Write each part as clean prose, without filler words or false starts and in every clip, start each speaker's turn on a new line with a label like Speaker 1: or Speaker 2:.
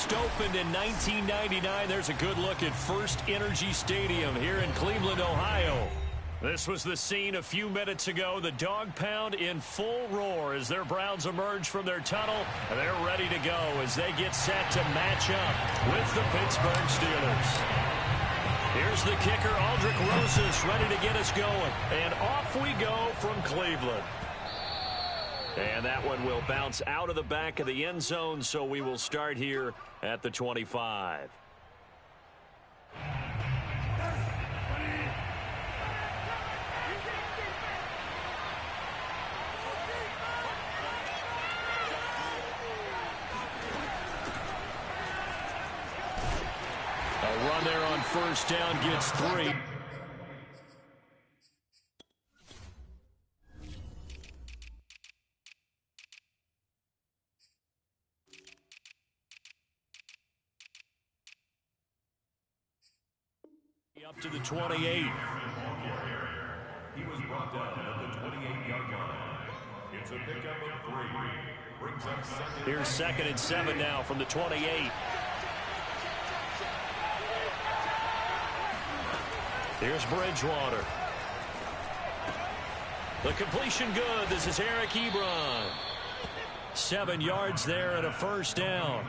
Speaker 1: first opened in 1999. There's a good look at First Energy Stadium here in Cleveland, Ohio. This was the scene a few minutes ago. The dog pound in full roar as their Browns emerge from their tunnel. And they're ready to go as they get set to match up with the Pittsburgh Steelers. Here's the kicker, Aldrick Rosas, ready to get us going. And off we go from Cleveland. And that one will bounce out of the back of the end zone, so we will start here at the 25. A run there on first down gets 3. Up to the 28.
Speaker 2: He was brought down at the 28-yard line. It's a pickup of 3. Brings up second.
Speaker 1: Here's 2nd and 7 now from the 28. Here's Bridgewater. The completion good. This is Eric Ebron. 7 yards there and a first down.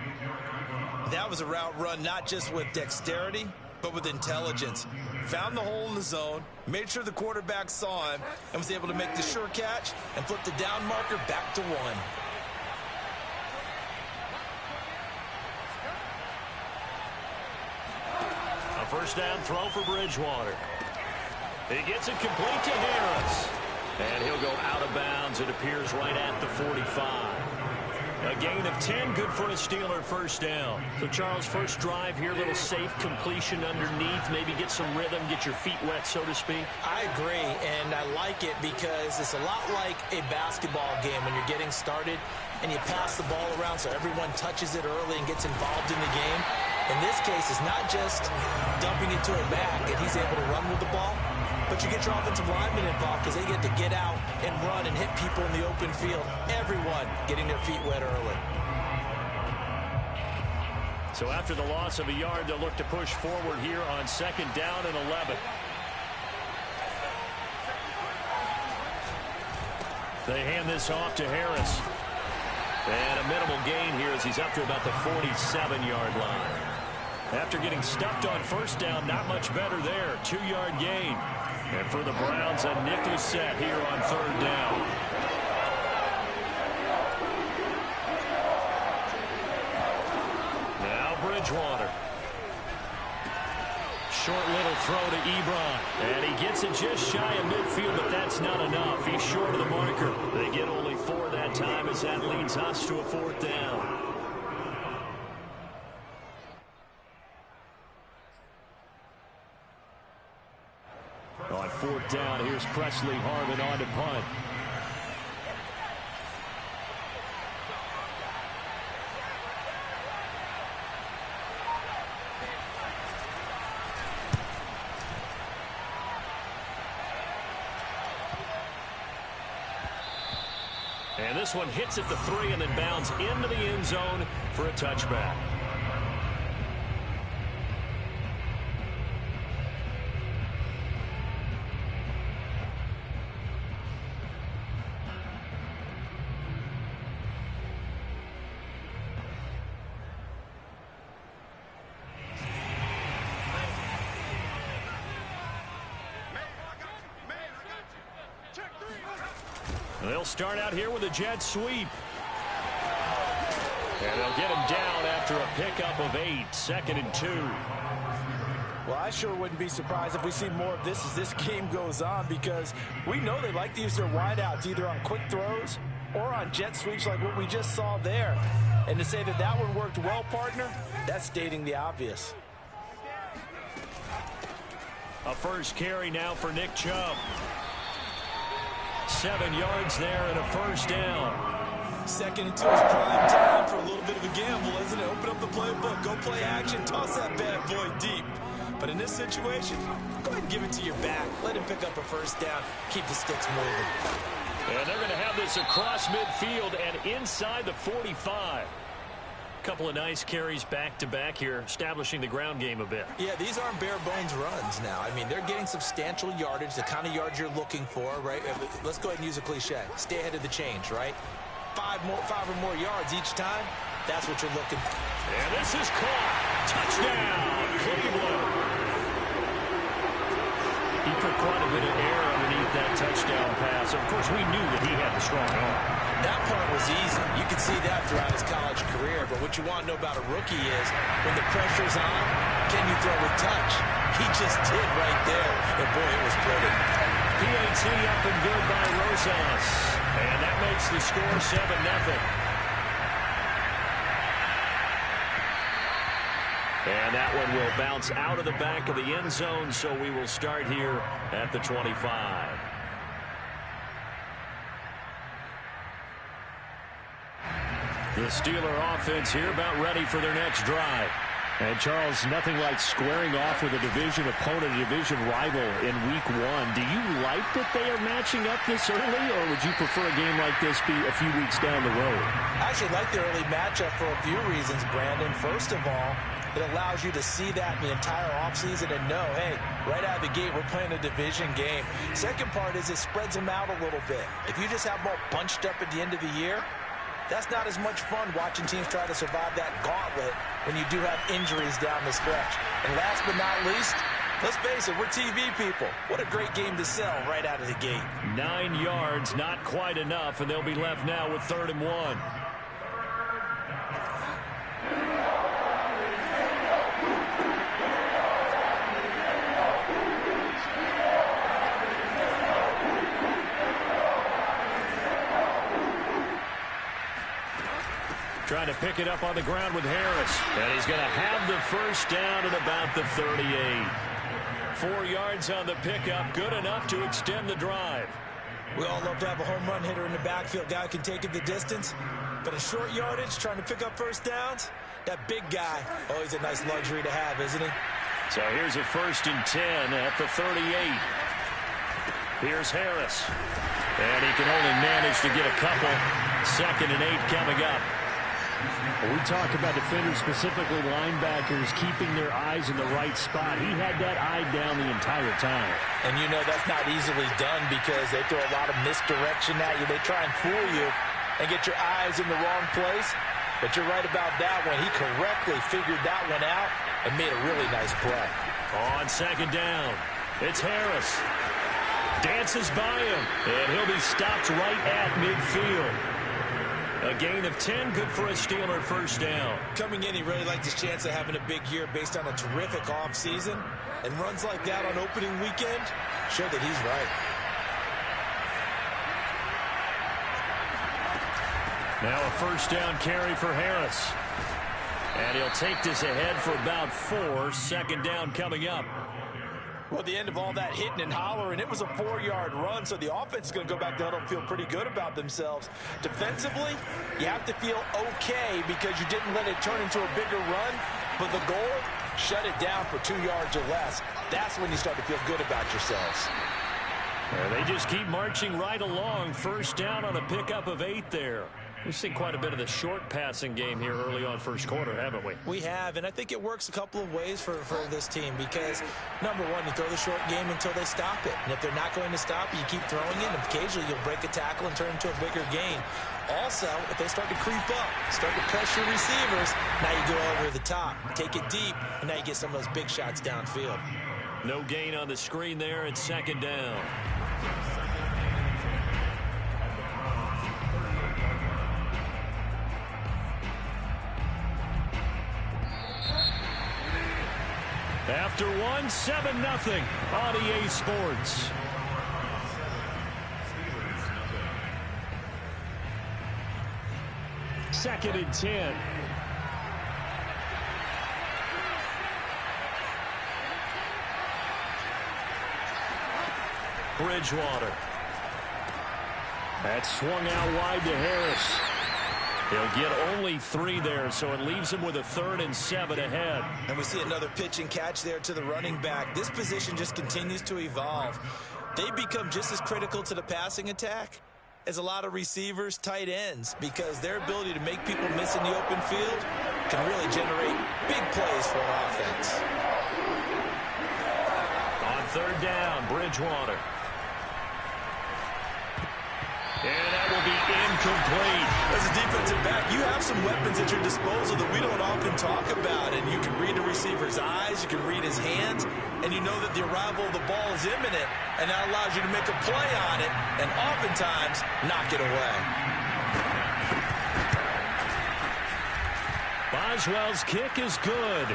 Speaker 3: That was a route run not just with dexterity, but with intelligence. Found the hole in the zone, made sure the quarterback saw him, and was able to make the sure catch and flip the down marker back to 1.
Speaker 1: A first down throw for Bridgewater. He gets it complete to Harris. And he'll go out of bounds. It appears right at the 45. A gain of 10, good for a Steeler first down. So, Charles, first drive here, little safe completion underneath, maybe get some rhythm, get your feet wet, so to speak.
Speaker 3: I agree, and I like it because it's a lot like a basketball game when you're getting started and you pass the ball around so everyone touches it early and gets involved in the game. In this case, it's not just dumping it to a back and he's able to run with the ball, but you get your offensive linemen involved because they get to get out and run and hit people in the open field. Everyone getting their feet wet early.
Speaker 1: So after the loss of a yard, they'll look to push forward here on 2nd down and 11. They hand this off to Harris. And a minimal gain here as he's up to about the 47-yard line. After getting stuffed on first down, not much better there. 2-yard gain. And for the Browns, a nickel set here on 3rd down. Now Bridgewater. Short little throw to Ebron. And he gets it just shy of midfield, but that's not enough. He's short of the marker. They get only 4 that time as that leads us to a 4th down. On 4th down, here's Presley Harvin on to punt. And this one hits at the 3 and then bounds into the end zone for a touchback. They'll start out here with a jet sweep. And they'll get him down after a pickup of 8, 2nd and 2.
Speaker 3: Well, I sure wouldn't be surprised if we see more of this as this game goes on because we know they like to use their wideouts either on quick throws or on jet sweeps like what we just saw there. And to say that that one worked well, partner, that's stating the obvious.
Speaker 1: A first carry now for Nick Chubb. 7 yards there and a first down.
Speaker 3: 2nd and 2 is prime time for a little bit of a gamble, isn't it? Open up the playbook, go play action, toss that bad boy deep. But in this situation, go ahead and give it to your back. Let him pick up a first down. Keep the sticks moving.
Speaker 1: And they're going to have this across midfield and inside the 45. couple of nice carries back-to-back here, establishing the ground game a bit.
Speaker 3: Yeah, these aren't bare-bones runs now. I mean, they're getting substantial yardage, the kind of yards you're looking for, right? Let's go ahead and use a cliche. Stay ahead of the change, right? Five or more yards each time, that's what you're looking for.
Speaker 1: And this is caught. Touchdown, Cleveland. He put quite a bit of air underneath that touchdown pass. Of course, we knew that he had the strong arm.
Speaker 3: That part was easy. You can see that throughout his college career. But what you want to know about a rookie is when the pressure's on, can you throw with touch? He just did right there. And, boy, it was pretty.
Speaker 1: PAT up and good by Rosas. And that makes the score 7-0. And that one will bounce out of the back of the end zone, so we will start here at the 25. The Steeler offense here about ready for their next drive. And, Charles, nothing like squaring off with a division opponent, a division rival in Week 1. Do you like that they are matching up this early, or would you prefer a game like this be a few weeks down the road?
Speaker 3: I actually like the early matchup for a few reasons, Brandon. First of all, it allows you to see that in the entire offseason and know, hey, right out of the gate, we're playing a division game. Second part is it spreads them out a little bit. If you just have them all bunched up at the end of the year, that's not as much fun watching teams try to survive that gauntlet when you do have injuries down the stretch. And last but not least, let's face it, we're TV people. What a great game to sell right out of the gate.
Speaker 1: 9 yards, not quite enough, and they'll be left now with 3rd and 1. Trying to pick it up on the ground with Harris. And he's going to have the first down at about the 38. 4 yards on the pickup, good enough to extend the drive.
Speaker 3: We all love to have a home run hitter in the backfield. Guy who can take it the distance. But in short yardage, trying to pick up first downs, that big guy, always a nice luxury to have, isn't he?
Speaker 1: So here's a 1st and 10 at the 38. Here's Harris. And he can only manage to get a couple. 2nd and 8 coming up.
Speaker 4: We talk about defenders, specifically linebackers, keeping their eyes in the right spot. He had that eye down the entire time.
Speaker 3: And you know that's not easily done because they throw a lot of misdirection at you. They try and fool you and get your eyes in the wrong place. But you're right about that one. He correctly figured that one out and made a really nice play.
Speaker 1: On 2nd down, it's Harris. Dances by him, and he'll be stopped right at midfield. A gain of 10, good for a Steeler first down.
Speaker 3: Coming in, he really liked his chance of having a big year based on a terrific offseason. And runs like that on opening weekend show that he's right.
Speaker 1: Now a first down carry for Harris. And he'll take this ahead for about 4. 2nd down coming up.
Speaker 3: Well, the end of all that hitting and hollering, it was a 4-yard run, so the offense is going to go back down and feel pretty good about themselves. Defensively, you have to feel okay because you didn't let it turn into a bigger run, but the goal, shut it down for 2 yards or less. That's when you start to feel good about yourselves.
Speaker 1: They just keep marching right along. First down on a pickup of 8 there. We've seen quite a bit of the short passing game here early on first quarter, haven't we?
Speaker 3: We have, and I think it works a couple of ways for this team because, number one, you throw the short game until they stop it. And if they're not going to stop it, you keep throwing it, and occasionally you'll break a tackle and turn into a bigger gain. Also, if they start to creep up, start to pressure receivers, now you go over the top, take it deep, and now you get some of those big shots downfield.
Speaker 1: No gain on the screen there. It's 2nd down. After 1, 7-0 on EA Sports. Second and 10. Bridgewater. That swung out wide to Harris. He'll get only 3 there, so it leaves him with a 3rd and 7 ahead.
Speaker 3: And we see another pitch and catch there to the running back. This position just continues to evolve. They become just as critical to the passing attack as a lot of receivers, tight ends, because their ability to make people miss in the open field can really generate big plays for an offense.
Speaker 1: On third down, Bridgewater. And that will be incomplete.
Speaker 3: As a defensive back, you have some weapons at your disposal that we don't often talk about. And you can read the receiver's eyes, you can read his hands, and you know that the arrival of the ball is imminent. And that allows you to make a play on it and oftentimes knock it away.
Speaker 1: Boswell's kick is good.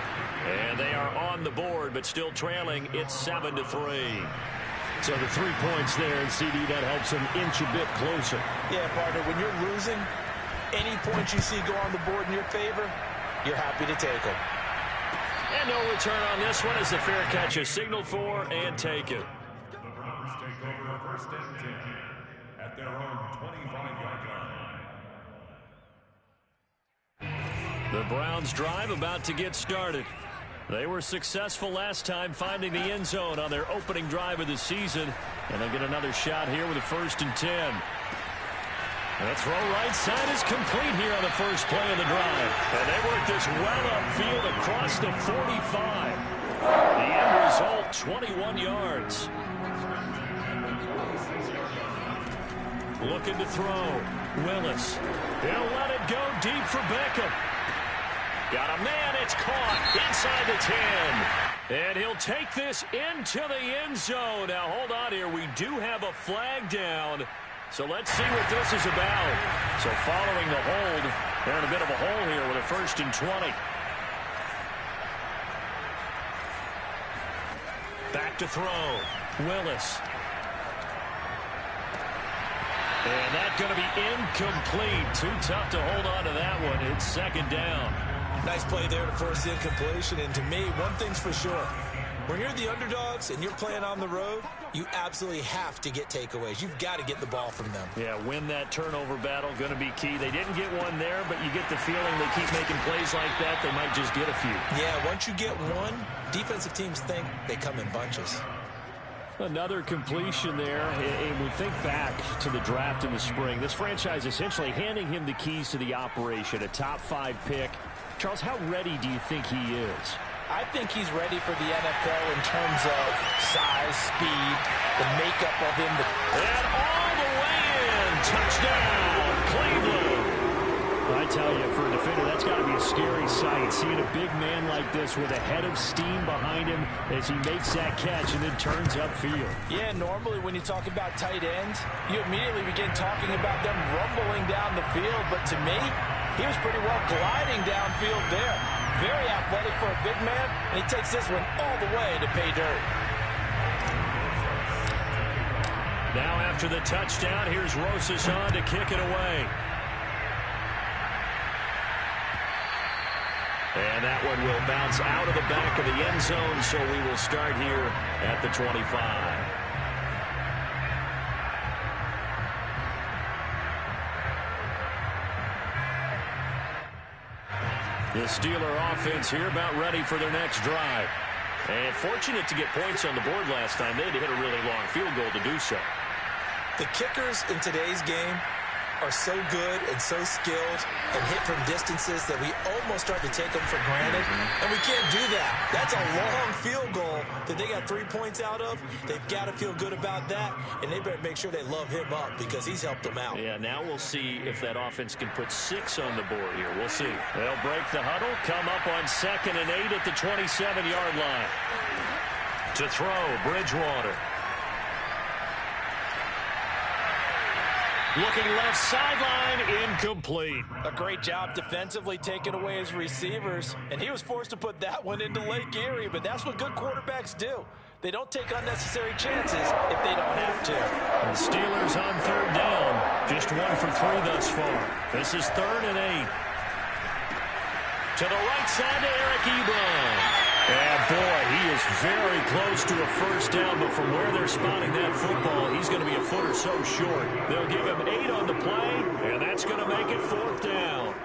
Speaker 1: And they are on the board, but still trailing. It's 7-3. So the 3 points there, and CD, that helps them inch a bit closer.
Speaker 3: Yeah, partner, when you're losing, any points you see go on the board in your favor, you're happy to take them.
Speaker 1: And no return on this one as the fair catch is signaled for and taken.
Speaker 2: The Browns take over first and 10 at their own 25-yard line.
Speaker 1: The Browns drive about to get started. They were successful last time finding the end zone on their opening drive of the season. And they'll get another shot here with a 1st and 10. And the throw right side is complete here on the first play of the drive. And they work this well upfield across the 45. The end result, 21 yards. Looking to throw. Willis. He'll let it go deep for Beckham. Got a man, it's caught inside the 10. And he'll take this into the end zone. Now, hold on here. We do have a flag down. So let's see what this is about. So following the hold, they're in a bit of a hole here with a 1st and 20. Back to throw. Willis. And that's going to be incomplete. Too tough to hold on to that one. It's 2nd down.
Speaker 3: Nice play there to force the incompletion. And to me, one thing's for sure. When you're the underdogs and you're playing on the road, you absolutely have to get takeaways. You've got to get the ball from them.
Speaker 1: Yeah, win that turnover battle, going to be key. They didn't get one there, but you get the feeling they keep making plays like that, they might just get a few.
Speaker 3: Yeah, once you get one, defensive teams think they come in bunches.
Speaker 1: Another completion there, and we think back to the draft in the spring. This franchise essentially handing him the keys to the operation, a top 5 pick. Charles, how ready do you think he is?
Speaker 3: I think he's ready for the NFL in terms of size, speed, the makeup of him.
Speaker 1: And all the way in. Touchdown, Cleveland. I tell you, for a defender, that's got to be a scary sight. Seeing a big man like this with a head of steam behind him as he makes that catch and then turns upfield.
Speaker 3: Yeah, normally when you talk about tight ends, you immediately begin talking about them rumbling down the field. But to me, he was pretty well gliding downfield there. Very athletic for a big man, and he takes this one all the way to pay dirt.
Speaker 1: Now after the touchdown, here's Rosas on to kick it away. And that one will bounce out of the back of the end zone, so we will start here at the 25. The Steeler offense here about ready for their next drive. And fortunate to get points on the board last time. They had to hit a really long field goal to do so.
Speaker 3: The kickers in today's game are so good and so skilled and hit from distances that we almost start to take them for granted. And we can't do that. That's a long field goal that they got 3 points out of. They've got to feel good about that, and they better make sure they love him up because he's helped them out.
Speaker 1: Yeah, now we'll see if that offense can put 6 on the board here. We'll see. They'll break the huddle, come up on 2nd and 8 at the 27-yard line. To throw, Bridgewater. Looking left sideline, incomplete.
Speaker 3: A great job defensively taking away his receivers, and he was forced to put that one into Lake Erie, but that's what good quarterbacks do. They don't take unnecessary chances if they don't have to.
Speaker 1: The Steelers on 3rd down, just 1 for 3 thus far. This is 3rd and 8. To the right side to Eric Ebron. And boy, he is very close to a 1st down, but from where they're spotting that football, he's going to be a foot or so short. They'll give him 8 on the play, and that's going to make it 4th down.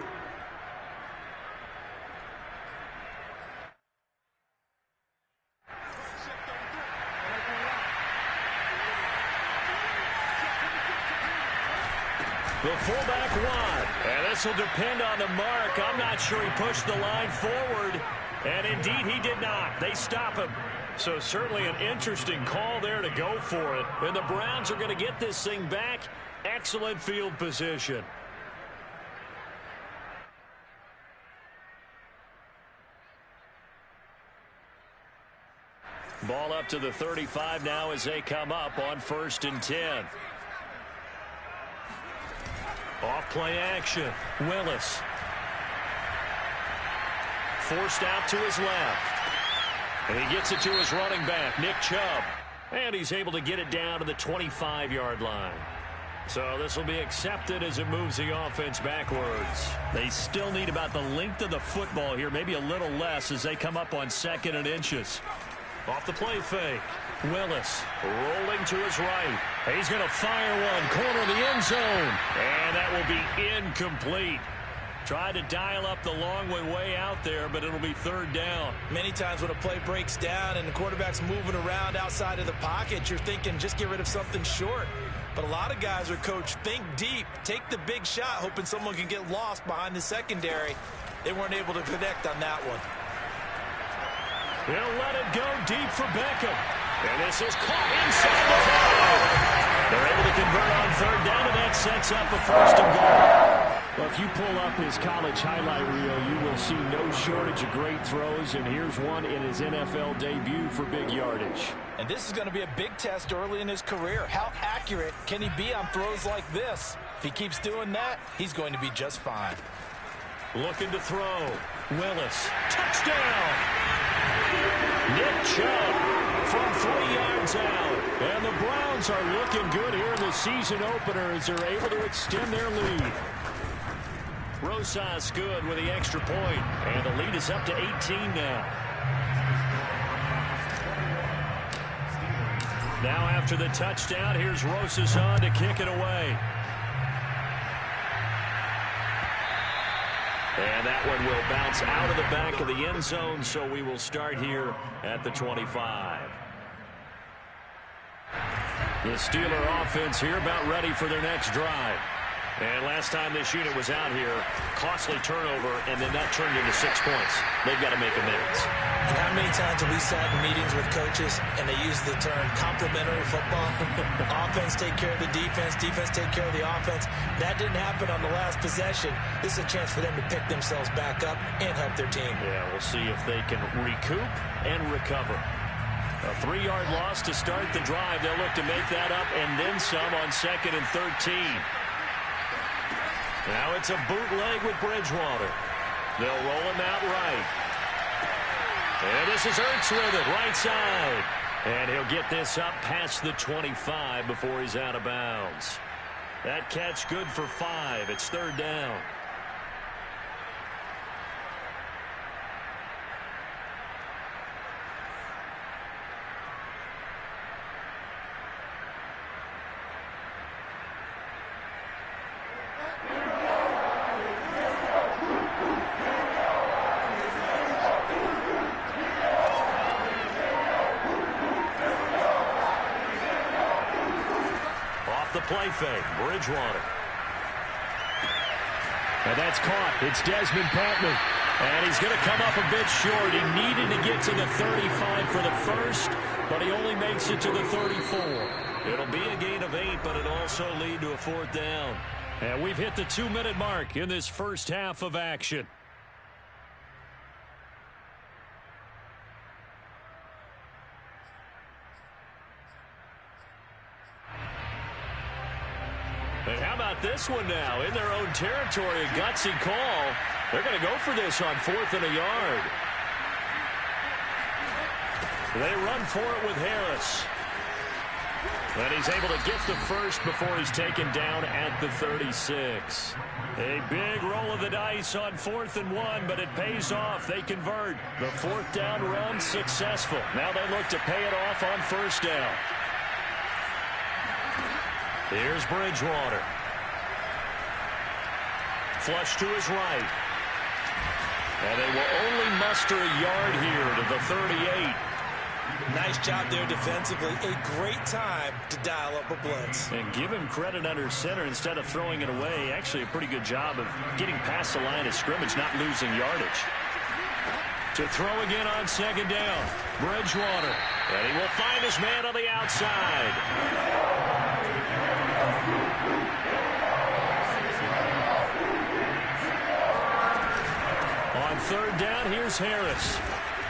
Speaker 1: The fullback wide, And this will depend on the mark. I'm not sure he pushed the line forward. And indeed, he did not. They stop him. So certainly an interesting call there to go for it. And the Browns are going to get this thing back. Excellent field position. Ball up to the 35 now as they come up on 1st and 10. Off play action. Willis. Forced out to his left. And he gets it to his running back, Nick Chubb. And he's able to get it down to the 25-yard line. So this will be accepted as it moves the offense backwards. They still need about the length of the football here, maybe a little less as they come up on 2nd and inches. Off the play fake. Willis rolling to his right. He's going to fire one. Corner of the end zone. And that will be incomplete. Tried to dial up the long way out there, but it'll be 3rd down.
Speaker 3: Many times when a play breaks down and the quarterback's moving around outside of the pocket, you're thinking just get rid of something short. But a lot of guys are coached, think deep, take the big shot, hoping someone can get lost behind the secondary. They weren't able to connect on that one.
Speaker 1: They'll let it go deep for Beckham. And this is caught inside the 5. They're able to convert on 3rd down, and that sets up a 1st and goal.
Speaker 4: Well, if you pull up his college highlight reel, you will see no shortage of great throws, and here's one in his NFL debut for big yardage.
Speaker 3: And this is going to be a big test early in his career. How accurate can he be on throws like this? If he keeps doing that, he's going to be just fine.
Speaker 1: Looking to throw. Willis. Touchdown! Nick Chubb from 3 yards out. And the Browns are looking good here in the season opener as they're able to extend their lead. Rosas good with the extra point. And the lead is up to 18 now. Now after the touchdown, here's Rosas on to kick it away. And that one will bounce out of the back of the end zone, so we will start here at the 25. The Steeler offense here about ready for their next drive. And last time this unit was out here, costly turnover, and then that turned into 6 points. They've got to make amends.
Speaker 3: And how many times have we sat in meetings with coaches and they use the term complementary football? Offense take care of the defense, defense take care of the offense. That didn't happen on the last possession. This is a chance for them to pick themselves back up and help their team.
Speaker 1: Yeah, we'll see if they can recoup and recover. A 3-yard loss to start the drive. They'll look to make that up and then some on 2nd and 13. Now it's a bootleg with Bridgewater. They'll roll him out right. And this is Ertz with it, right side. And he'll get this up past the 25 before he's out of bounds. That catch good for 5. It's 3rd down. Play fake, Bridgewater.
Speaker 4: And that's caught. It's Desmond Patman.
Speaker 1: And he's going to come up a bit short. He needed to get to the 35 for the first, but he only makes it to the 34. It'll be a gain of 8, but it'll also lead to a 4th down. And we've hit the 2-minute mark in this first half of action. And how about this one now? In their own territory, a gutsy call. They're going to go for this on 4th and a yard. They run for it with Harris. And he's able to get the first before he's taken down at the 36. A big roll of the dice on 4th and 1, but it pays off. They convert. The 4th down run successful. Now they look to pay it off on 1st down. Here's Bridgewater. Flush to his right. And they will only muster a yard here to the 38.
Speaker 3: Nice job there defensively. A great time to dial up a blitz.
Speaker 1: And give him credit under center instead of throwing it away. Actually, a pretty good job of getting past the line of scrimmage, not losing yardage. To throw again on second down, Bridgewater. And he will find his man on the outside. On third down, here's Harris.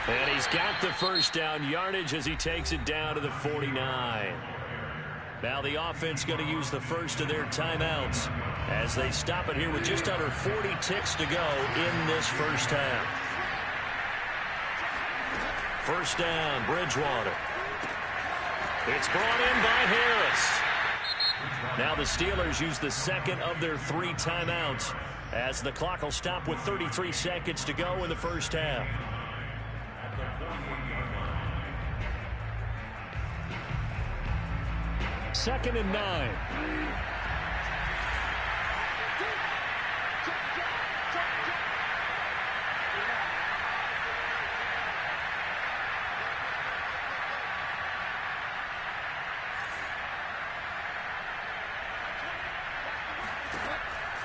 Speaker 1: And he's got the first down yardage as he takes it down to the 49. Now the offense going to use the first of their timeouts as they stop it here with just under 40 ticks to go in this first half. First down, Bridgewater. It's brought in by Harris. Now the Steelers use the second of their 3 timeouts as the clock will stop with 33 seconds to go in the first half. Second and 9.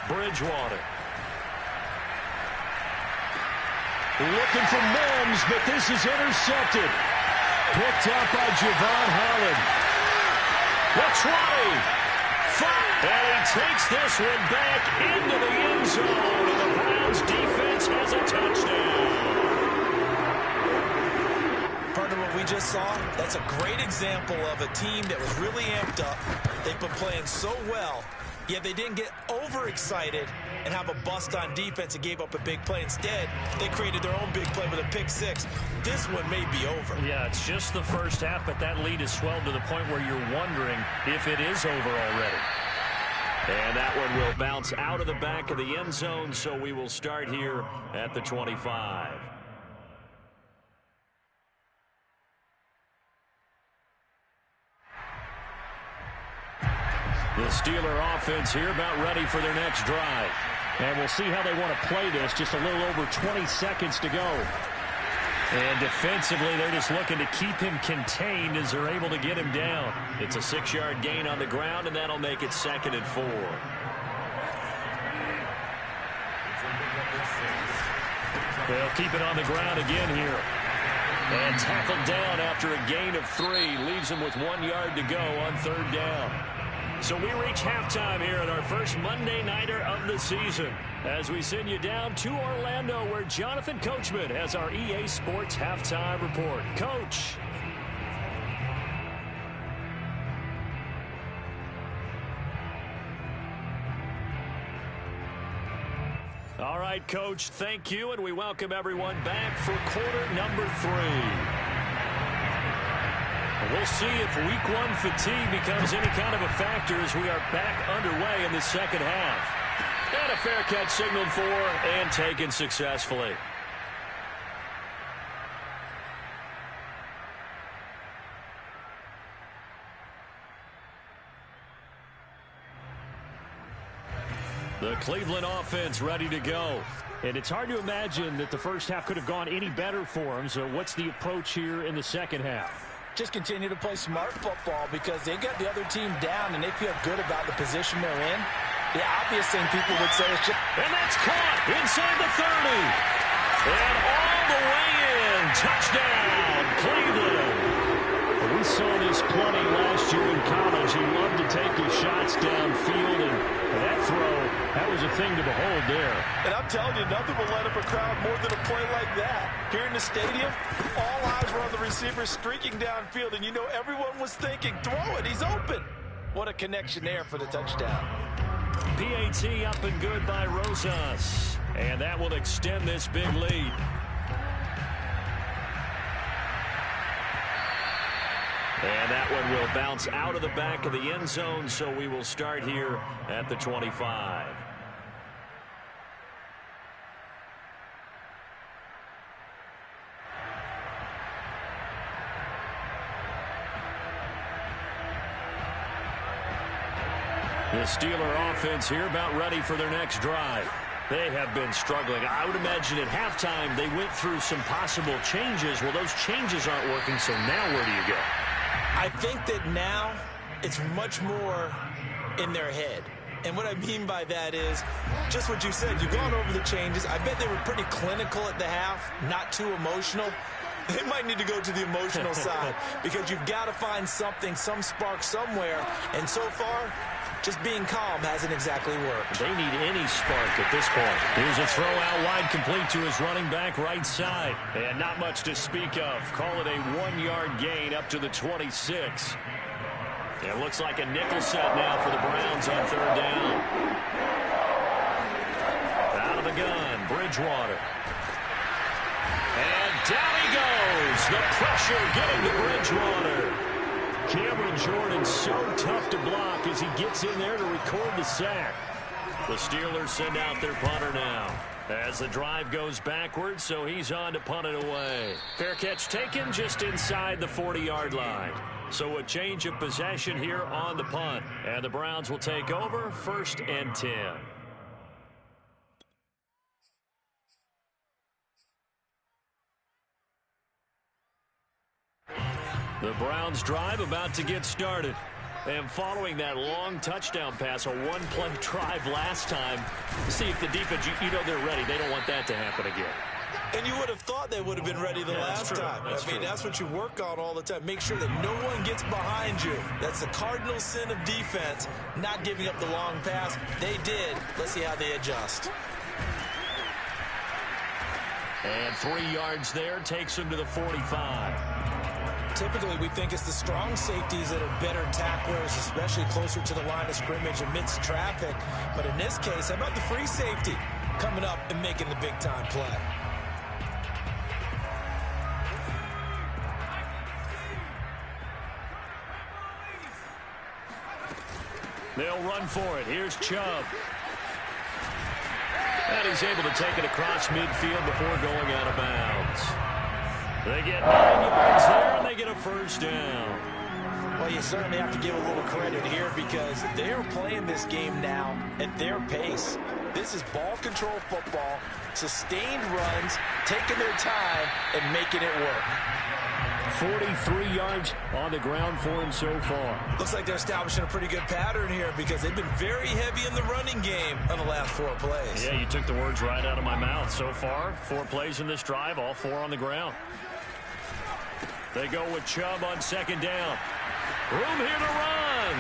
Speaker 1: Bridgewater.
Speaker 4: Looking for Mims, but this is intercepted. Picked up by Javon Holland.
Speaker 1: The 20. And he takes this one back into the end zone. And the Browns defense has a touchdown.
Speaker 3: Partner, what we just saw, that's a great example of a team that was really amped up. They've been playing so well, yet they didn't get overexcited and have a bust on defense and gave up a big play. Instead, they created their own big play with a pick six. This one may be over.
Speaker 1: Yeah, it's just the first half, but that lead has swelled to the point where you're wondering if it is over already. And that one will bounce out of the back of the end zone, so we will start here at the 25. The Steeler offense here about ready for their next drive.
Speaker 4: And we'll see how they want to play this. Just a little over 20 seconds to go.
Speaker 1: And defensively, they're just looking to keep him contained as they're able to get him down. It's a 6-yard gain on the ground, and that'll make it 2nd and 4. They'll keep it on the ground again here. And tackled down after a gain of 3. Leaves him with 1 yard to go on third down. So we reach halftime here at our first Monday Nighter of the season as we send you down to Orlando where Jonathan Coachman has our EA Sports Halftime Report. Coach. All right, Coach, thank you, and we welcome everyone back for quarter number 3. We'll see if week 1 fatigue becomes any kind of a factor as we are back underway in the second half. And a fair catch signaled for and taken successfully. The Cleveland offense ready to go.
Speaker 4: And it's hard to imagine that the first half could have gone any better for them. So what's the approach here in the second half?
Speaker 3: Just continue to play smart football because they got the other team down and they feel good about the position they're in. The obvious thing people would say is just...
Speaker 1: And that's caught inside the 30. And all the way in. Touchdown, Cleveland.
Speaker 4: We saw this plenty last year in college. He loved to take his shots downfield, and that throw, that was a thing to behold there.
Speaker 3: And I'm telling you, nothing will light up a crowd more than a play like that. Here in the stadium, all eyes were on the receiver streaking downfield, and you know everyone was thinking, throw it, he's open. What a connection there for the touchdown.
Speaker 1: PAT up and good by Rosas. And that will extend this big lead. And that one will bounce out of the back of the end zone, so we will start here at the 25. The Steeler offense here about ready for their next drive. They have been struggling. I would imagine at halftime they went through some possible changes. Well, those changes aren't working, so now where do you go?
Speaker 3: I think that now it's much more in their head. And what I mean by that is just what you said. You've gone over the changes. I bet they were pretty clinical at the half, not too emotional. They might need to go to the emotional side because you've got to find something, some spark somewhere. And so far, just being calm hasn't exactly worked.
Speaker 1: They need any spark at this point. Here's a throw out wide, complete to his running back right side. And not much to speak of. Call it a 1-yard gain up to the 26. It looks like a nickel set now for the Browns on third down. Out of the gun, Bridgewater. And down he goes. The pressure getting to Bridgewater. Cameron Jordan so tough to block as he gets in there to record the sack. The Steelers send out their punter now as the drive goes backwards, so he's on to punt it away. Fair catch taken just inside the 40-yard line. So a change of possession here on the punt. And the Browns will take over 1st and 10. The Browns drive about to get started. And following that long touchdown pass, a one-play drive last time, see if the defense, you know they're ready. They don't want that to happen again.
Speaker 3: And you would have thought they would have been ready the last time. I mean, that's what you work on all the time. Make sure that no one gets behind you. That's the cardinal sin of defense, not giving up the long pass. They did. Let's see how they adjust.
Speaker 1: And 3 yards there takes him to the 45.
Speaker 3: Typically, we think it's the strong safeties that are better tacklers, especially closer to the line of scrimmage amidst traffic. But in this case, how about the free safety coming up and making the big-time play?
Speaker 1: They'll run for it. Here's Chubb. And he's able to take it across midfield before going out of bounds. They get 9 yards there, and they get a first down.
Speaker 3: Well, you certainly have to give a little credit here because they are playing this game now at their pace. This is ball control football, sustained runs, taking their time, and making it work.
Speaker 1: 43 yards on the ground for him so far.
Speaker 3: Looks like they're establishing a pretty good pattern here because they've been very heavy in the running game on the last 4 plays.
Speaker 1: Yeah, you took the words right out of my mouth. So far, 4 plays in this drive, all 4 on the ground. They go with Chubb on second down. Room here to run.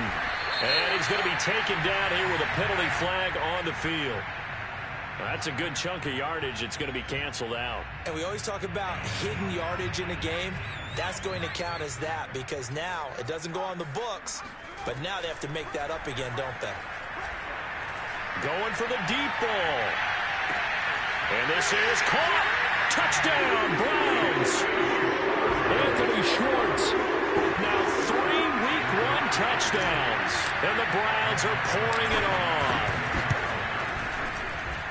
Speaker 1: And he's going to be taken down here with a penalty flag on the field. That's a good chunk of yardage. It's going to be canceled out.
Speaker 3: And we always talk about hidden yardage in a game. That's going to count as that because now it doesn't go on the books, but now they have to make that up again, don't they?
Speaker 1: Going for the deep ball. And this is caught. Touchdown, Browns. Anthony Schwartz with now 3 Week 1 touchdowns. And the Browns are pouring it on.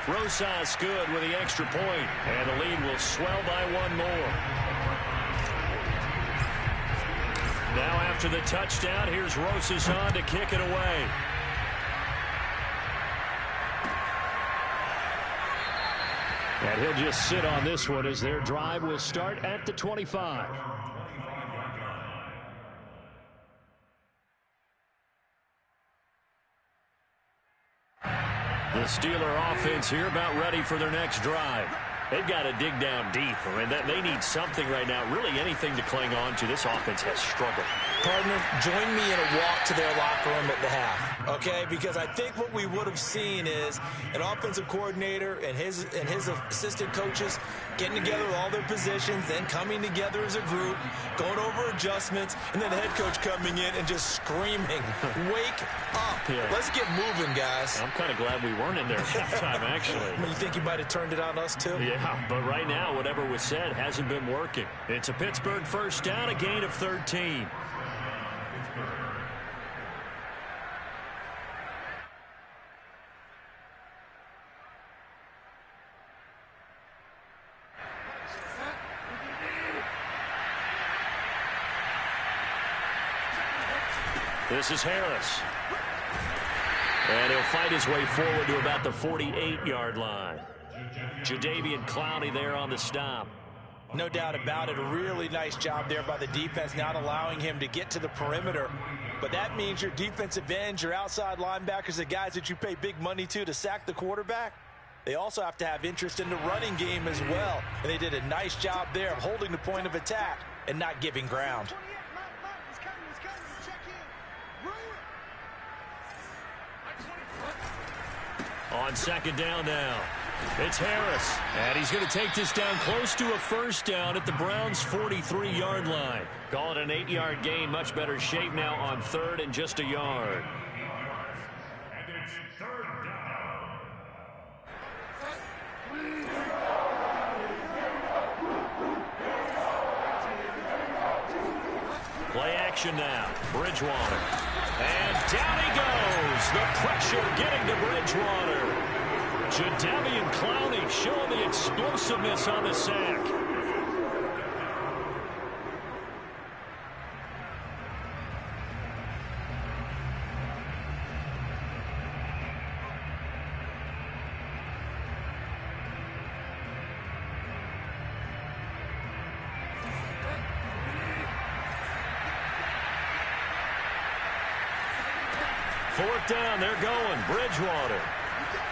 Speaker 1: Rosas good with the extra point, and the lead will swell by 1 more. Now after the touchdown, here's Rosas on to kick it away. And he'll just sit on this one as their drive will start at the 25. The Steeler offense here about ready for their next drive. They've got to dig down deep. I mean, they need something right now, really anything to cling on to. This offense has struggled.
Speaker 3: Partner, join me in a walk to their locker room at the half, okay? Because I think what we would have seen is an offensive coordinator and his assistant coaches getting together with all their positions, then coming together as a group, going over adjustments, and then the head coach coming in and just screaming, wake up. Yeah. Let's get moving, guys.
Speaker 1: I'm kind of glad we weren't in there at halftime, actually.
Speaker 3: I mean, you think you might have turned it on us, too?
Speaker 1: Yeah, but right now, whatever was said hasn't been working. It's a Pittsburgh first down, a gain of 13. This is Harris. And he'll fight his way forward to about the 48-yard line. Jadeveon Clowney there on the stop.
Speaker 3: No doubt about it. A really nice job there by the defense, not allowing him to get to the perimeter. But that means your defensive ends, your outside linebackers, the guys that you pay big money to sack the quarterback, they also have to have interest in the running game as well. And they did a nice job there of holding the point of attack and not giving ground.
Speaker 1: On second down now, it's Harris. And he's going to take this down close to a first down at the Browns' 43-yard line. Call it an 8-yard gain. Much better shape now on third and just a yard.
Speaker 2: And it's third down.
Speaker 1: Play action now. Bridgewater. And down he goes. The pressure getting to Bridgewater. Jadeveon Clowney showing the explosiveness on the sack. Fourth down, they're going. Bridgewater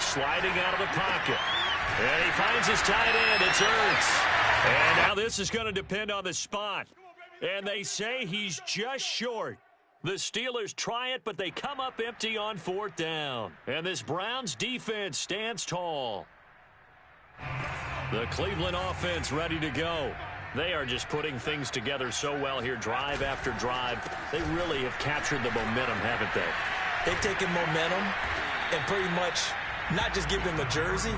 Speaker 1: sliding out of the pocket. And he finds his tight end. It's Ertz. And now this is going to depend on the spot. And they say he's just short. The Steelers try it, but they come up empty on fourth down. And this Browns defense stands tall. The Cleveland offense ready to go. They are just putting things together so well here, drive after drive. They really have captured the momentum, haven't they?
Speaker 3: They've taken momentum and pretty much not just give them a jersey,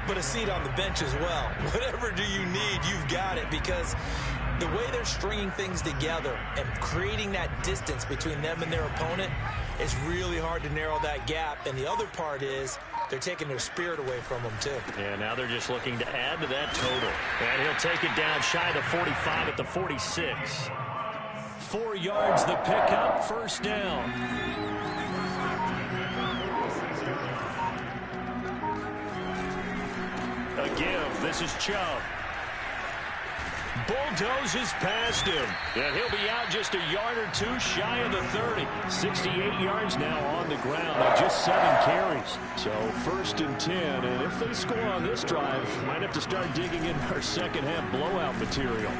Speaker 3: but a seat on the bench as well. Whatever do you need, you've got it, because the way they're stringing things together and creating that distance between them and their opponent, it's really hard to narrow that gap. And the other part is they're taking their spirit away from them, too.
Speaker 1: Yeah, now they're just looking to add to that total. And he'll take it down shy of the 45 at the 46. 4 yards the pickup, first down. A give. This is Chubb. Bulldozes past him. And he'll be out just a yard or two shy of the 30. 68 yards now on the ground on just 7 carries. So first and 10. And if they score on this drive, might have to start digging in our second half blowout material.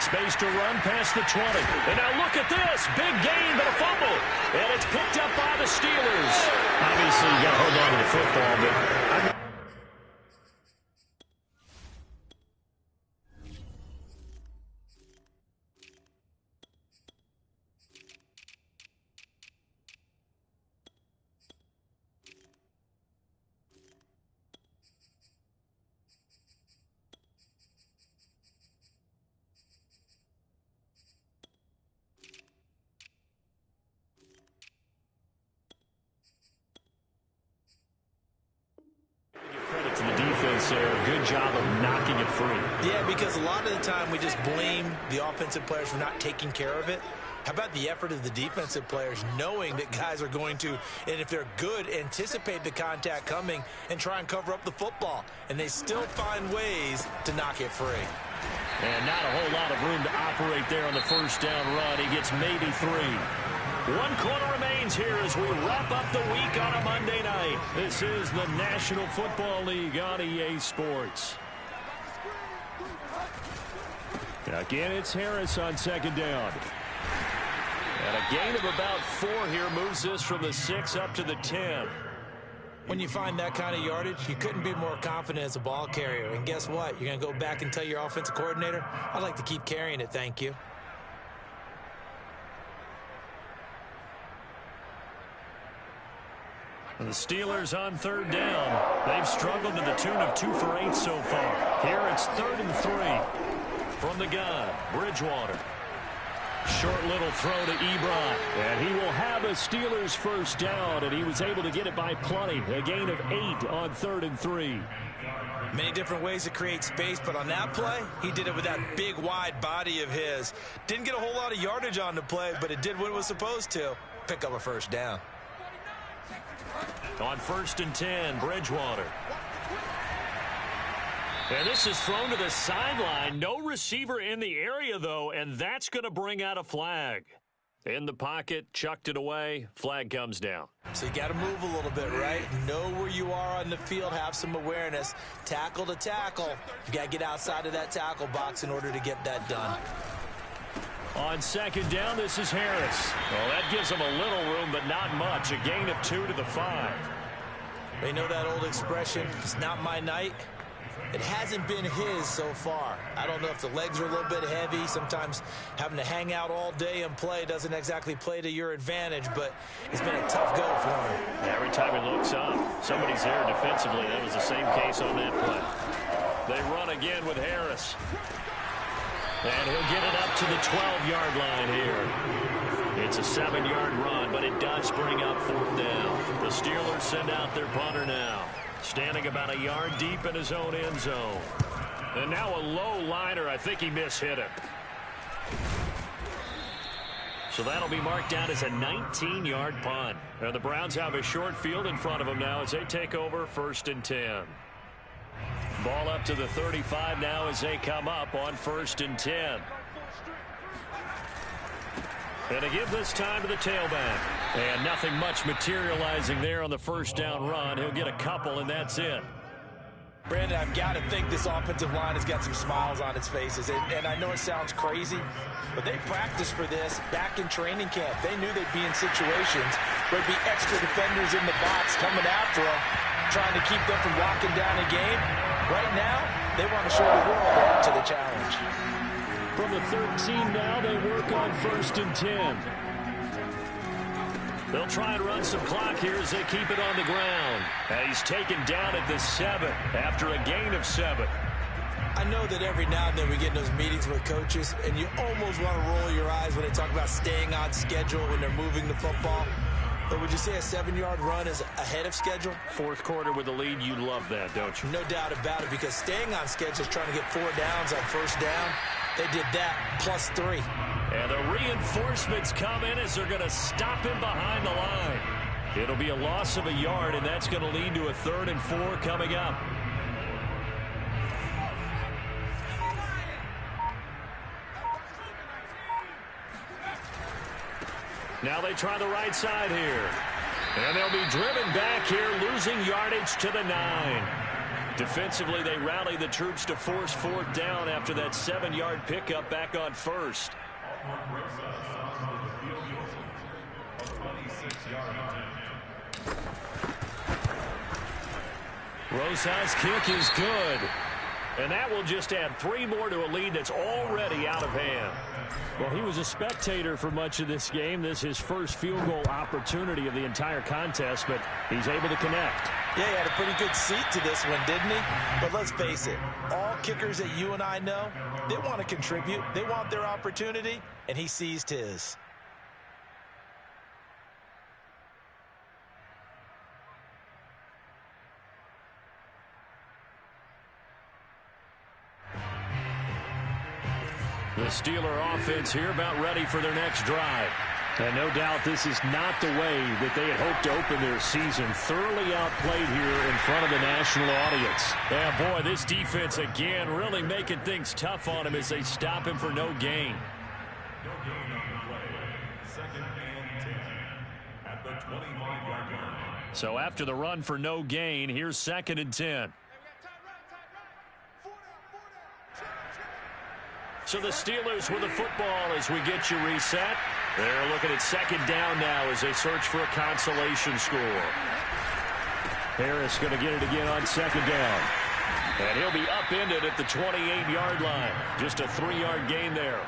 Speaker 1: Space to run past the 20. And now look at this. Big gain, but a fumble. And it's picked up by the Steelers. Obviously, you got to hold on to the football, but credit to the defense there. Good job of knocking it free.
Speaker 3: Yeah, because a lot of the time we just blame the offensive players for not taking care of it. How about the effort of the defensive players knowing that guys are going to, and if they're good, anticipate the contact coming and try and cover up the football. And they still find ways to knock it free.
Speaker 1: And not a whole lot of room to operate there on the first down run. He gets maybe 3. 1 quarter remains here as we wrap up the week on a Monday night. This is the National Football League on EA Sports. Again, it's Harris on second down. And a gain of about 4 here moves this from the 6 up to the 10.
Speaker 3: When you find that kind of yardage, you couldn't be more confident as a ball carrier. And guess what? You're going to go back and tell your offensive coordinator, I'd like to keep carrying it, thank you.
Speaker 1: And the Steelers on third down. They've struggled to the tune of 2 for 8 so far. Here it's 3rd and 3. From the gun, Bridgewater. Short little throw to Ebron. And he will have a Steelers first down, and he was able to get it by plenty. A gain of 8 on 3rd and 3.
Speaker 3: Many different ways to create space, but on that play, he did it with that big, wide body of his. Didn't get a whole lot of yardage on the play, but it did what it was supposed to. Pick up a first down.
Speaker 1: On 1st and 10, Bridgewater. And this is thrown to the sideline. No receiver in the area, though, and that's going to bring out a flag. In the pocket, chucked it away, flag comes down.
Speaker 3: So you got to move a little bit, right? Know where you are on the field, have some awareness. Tackle to tackle. You got to get outside of that tackle box in order to get that done.
Speaker 1: On 2nd down, this is Harris. Well, that gives him a little room, but not much. A gain of 2 to the 5.
Speaker 3: They know that old expression, it's not my night. It hasn't been his so far. I don't know if the legs are a little bit heavy. Sometimes having to hang out all day and play doesn't exactly play to your advantage, but it's been a tough go for him.
Speaker 1: Every time he looks up, somebody's there defensively. That was the same case on that play. They run again with Harris. And he'll get it up to the 12-yard line here. It's a 7-yard run, but it does bring up 4th down. The Steelers send out their punter now. Standing about a yard deep in his own end zone. And now a low liner. I think he mishit it. So that'll be marked down as a 19-yard punt. And the Browns have a short field in front of them now as they take over 1st and 10. Ball up to the 35 now as they come up on 1st and 10. And to give this time to the tailback. And nothing much materializing there on the 1st down run. He'll get a couple, and that's it.
Speaker 3: Brandon, I've got to think this offensive line has got some smiles on its faces. And I know it sounds crazy, but they practiced for this back in training camp. They knew they'd be in situations where there'd be extra defenders in the box coming after them, trying to keep them from locking down a game. Right now, they want to show the world they're up to the challenge.
Speaker 4: From the 13 now, they work on 1st and 10.
Speaker 1: They'll try and run some clock here as they keep it on the ground. And he's taken down at the 7 after a gain of 7.
Speaker 3: I know that every now and then we get in those meetings with coaches, and you almost want to roll your eyes when they talk about staying on schedule when they're moving the football. But would you say a 7-yard run is ahead of schedule?
Speaker 1: 4th quarter with the lead, you love that, don't you?
Speaker 3: No doubt about it, because staying on schedule is trying to get 4 downs on 1st down. They did that plus 3.
Speaker 1: And the reinforcements come in as they're going to him behind the line. It'll be a loss of a yard, and that's going to lead to a 3rd and 4 coming up. Now they try the right side here. And they'll be driven back here, losing yardage to the 9. Defensively, they rally the troops to force 4th down after that 7-yard pickup back on 1st. Rosa's kick is good. And that will just add 3 more to a lead that's already out of hand.
Speaker 4: Well, he was a spectator for much of this game. This is his first field goal opportunity of the entire contest, but he's able to connect.
Speaker 3: Yeah, he had a pretty good seat to this one, didn't he? But let's face it, all kickers that you and I know, they want to contribute. They want their opportunity, and he seized his.
Speaker 1: The Steeler offense here about ready for their next drive.
Speaker 4: And no doubt this is not the way that they had hoped to open their season. Thoroughly outplayed here in front of the national audience.
Speaker 1: Yeah, boy, this defense again really making things tough on him as they stop him for no gain.
Speaker 2: No gain on the play. 2nd and 10 at the 25-yard line.
Speaker 1: So after the run for no gain, here's 2nd and 10. So the Steelers with the football as we get you reset. They're looking at 2nd down now as they search for a consolation score.
Speaker 4: Harris going to get it again on 2nd down.
Speaker 1: And he'll be upended at the 28-yard line. Just a 3-yard gain there.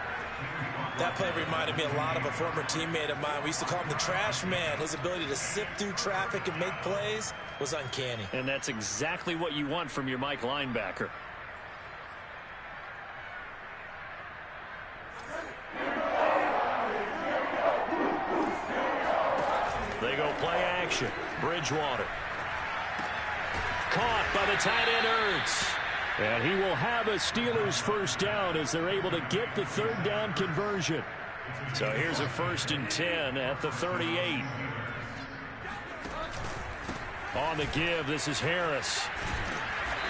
Speaker 3: That play reminded me a lot of a former teammate of mine. We used to call him the trash man. His ability to sift through traffic and make plays was uncanny.
Speaker 1: And that's exactly what you want from your Mike linebacker. They go play action. Bridgewater. Caught by the tight end Ertz.
Speaker 4: And he will have a Steelers 1st down as they're able to get the 3rd down conversion.
Speaker 1: So here's a 1st and 10 at the 38. On the give, this is Harris.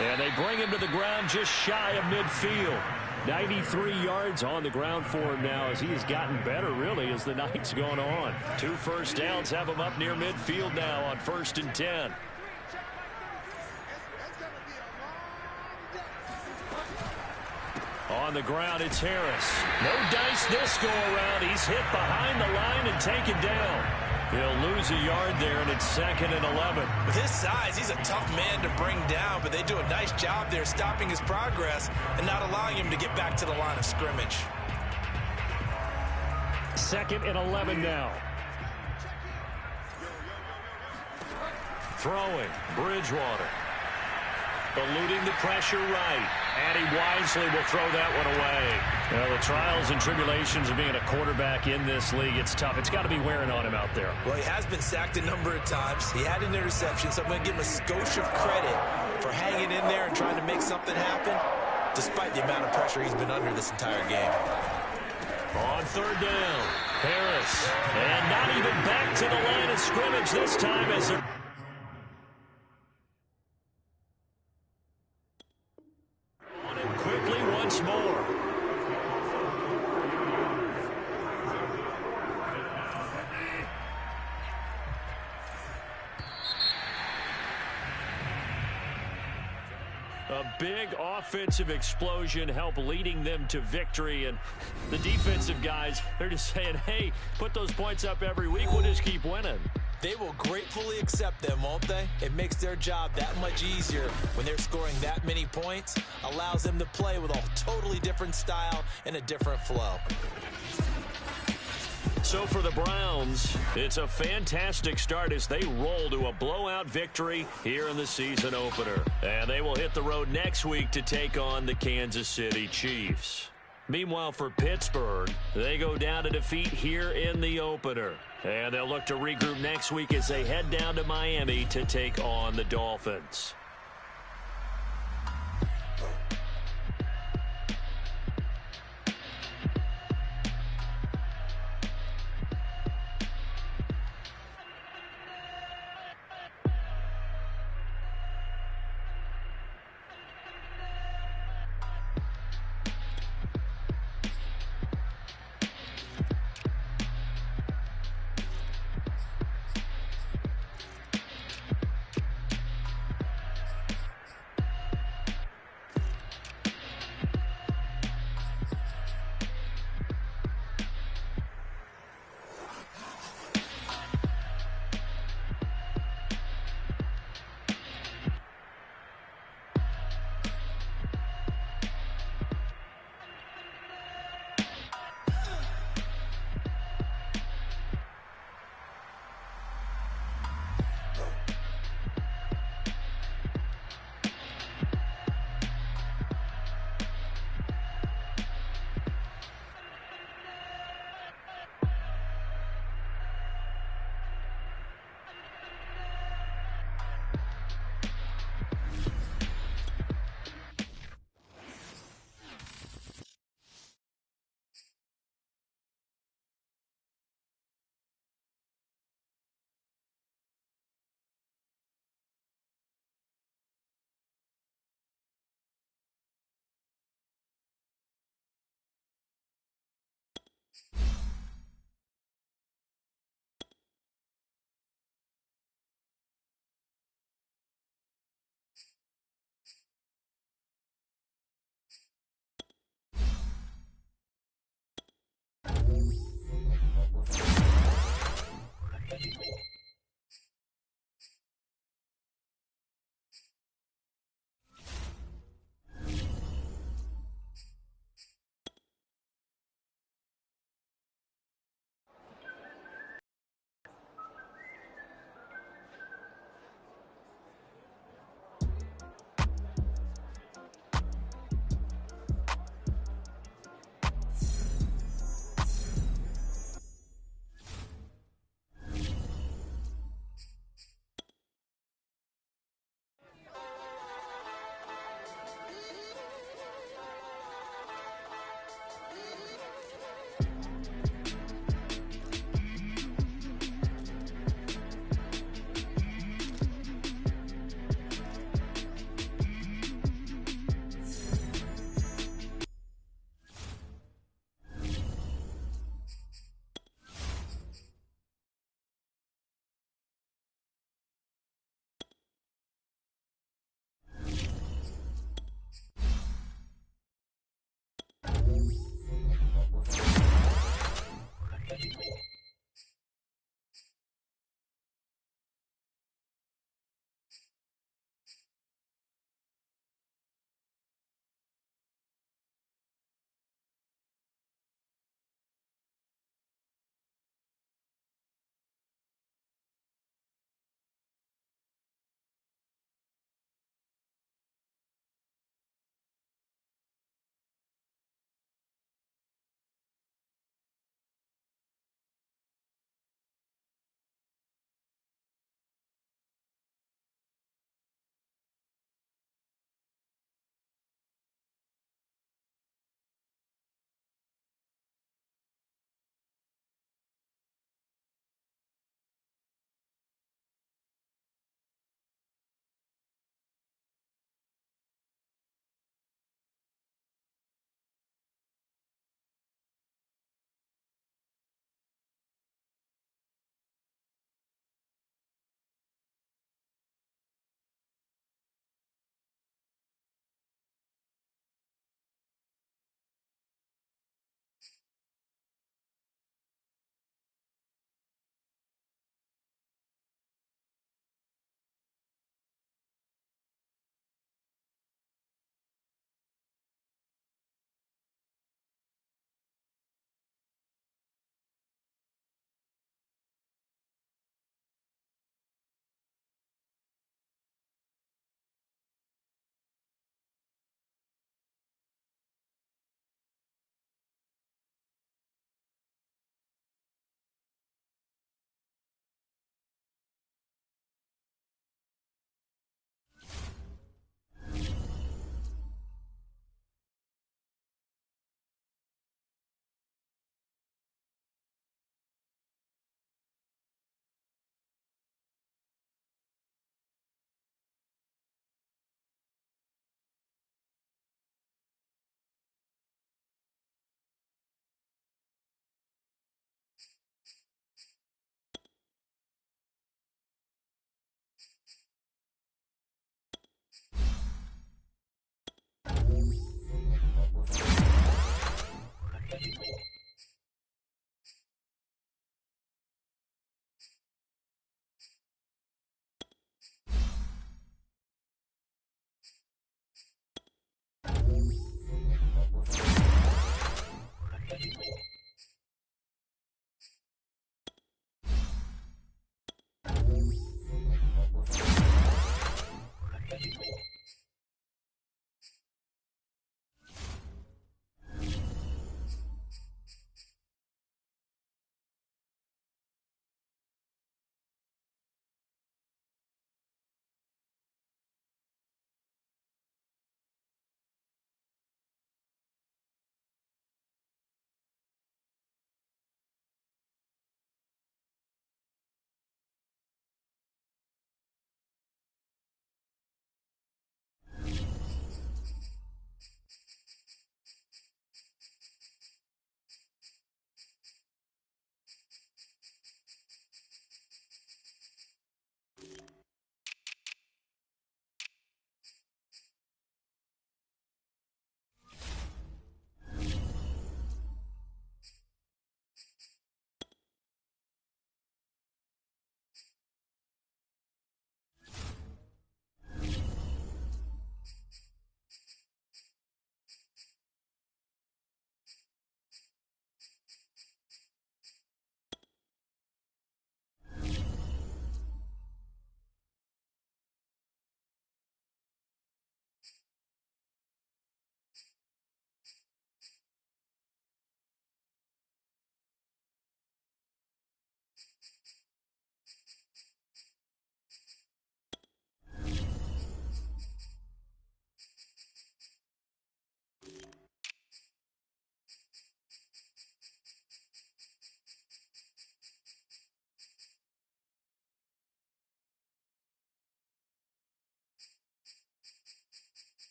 Speaker 1: And they bring him to the ground just shy of midfield. 93 yards on the ground for him now as he has gotten better, really, as the night's gone on. 2 first downs have him up near midfield now on 1st and 10. On the ground, it's Harris. No dice this go-around. He's hit behind the line and taken down. He'll lose a yard there, and it's 2nd and 11.
Speaker 3: With his size, he's a tough man to bring down, but they do a nice job there stopping his progress and not allowing him to get back to the line of scrimmage.
Speaker 1: 2nd and 11 now. Throwing, Bridgewater. Eluding the pressure right. And he wisely will throw that one away. Well, the trials and tribulations of being a quarterback in this league, it's tough. It's got to be wearing on him out there.
Speaker 3: Well, he has been sacked a number of times. He had an interception, so I'm going to give him a skosh of credit for hanging in there and trying to make something happen, despite the amount of pressure he's been under this entire game.
Speaker 1: On 3rd down, Harris. And not even back to the line of scrimmage this time as they're... quickly once more. A big offensive explosion helped leading them to victory, and the defensive guys, they're just saying, hey, put those points up every week, we'll just keep winning.
Speaker 3: They will gratefully accept them, won't they? It makes their job that much easier when they're scoring that many points, allows them to play with a totally different style and a different flow.
Speaker 1: So for the Browns, it's a fantastic start as they roll to a blowout victory here in the season opener. And they will hit the road next week to take on the Kansas City Chiefs. Meanwhile, for Pittsburgh, they go down to defeat here in the opener. And they'll look to regroup next week as they head down to Miami to take on the Dolphins.